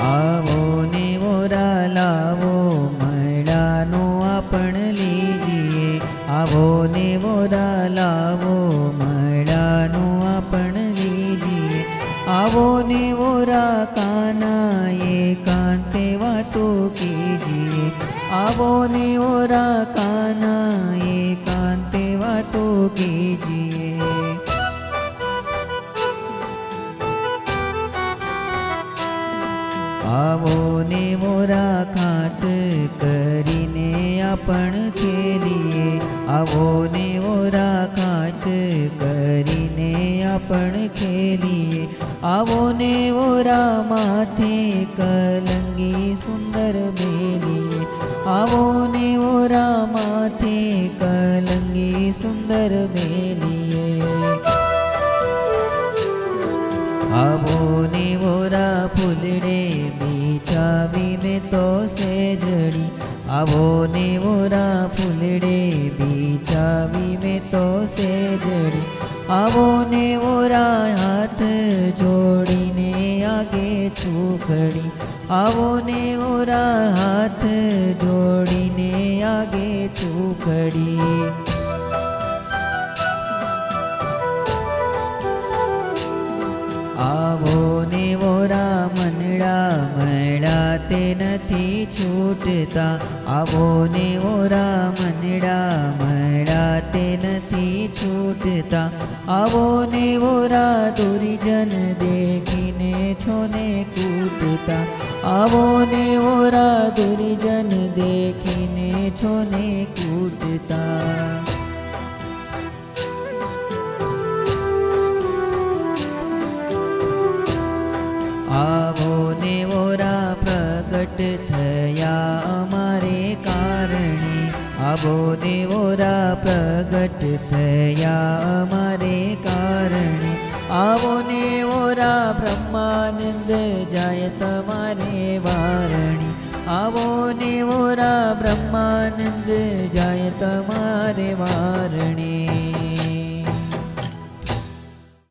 आवो ने वोरा लावो मैळानो आपण लीजिए। आवो ने वोरा लावो मैळानो आपण लीजिए। आवो ने वोरा काना एकांते वातो कीजिए। आवो ने वोरा काना एकांते वातो कीजिए। आवो ने मोरा खाट करीने आपण खेलिए। आवो ने मोरा खाट करीने आपण खेलिए। आवो ने मोरा माथे कलंगी सुंदर बेलिए। आवो ने मोरा माथे कलंगी सुंदर बेलिए। आवो ने वोरा फूलड़े बिछावी में तो सेजड़ी। आवो ने वोरा फूलड़े बिछावी में तो सेजड़ी। आवो ने वोरा हाथ जोड़ीने आगे छूखड़ी। आवो ने वोरा हाथ जोड़ीने आगे छूखड़ी। आवो ने वोरा मनड़ा मैळा ते नथी छूटता। आवो ने वोरा मनड़ा मैळा ते नथी छूटता। आवो ने वोरा दुर्जन देखीने छोने कूटता। आवो ने वोरा दुर्जन देखीने छोने कूटता। आवो ने वोरा प्रगट थया अमारे कारणे। आवो ने वोरा प्रगट थया अमारे कारणे। आवो ने वोरा ब्रह्मानंद जाय तमारे वारणी। आवो ने वोरा ब्रह्मानंद जाय तमारे वारणी।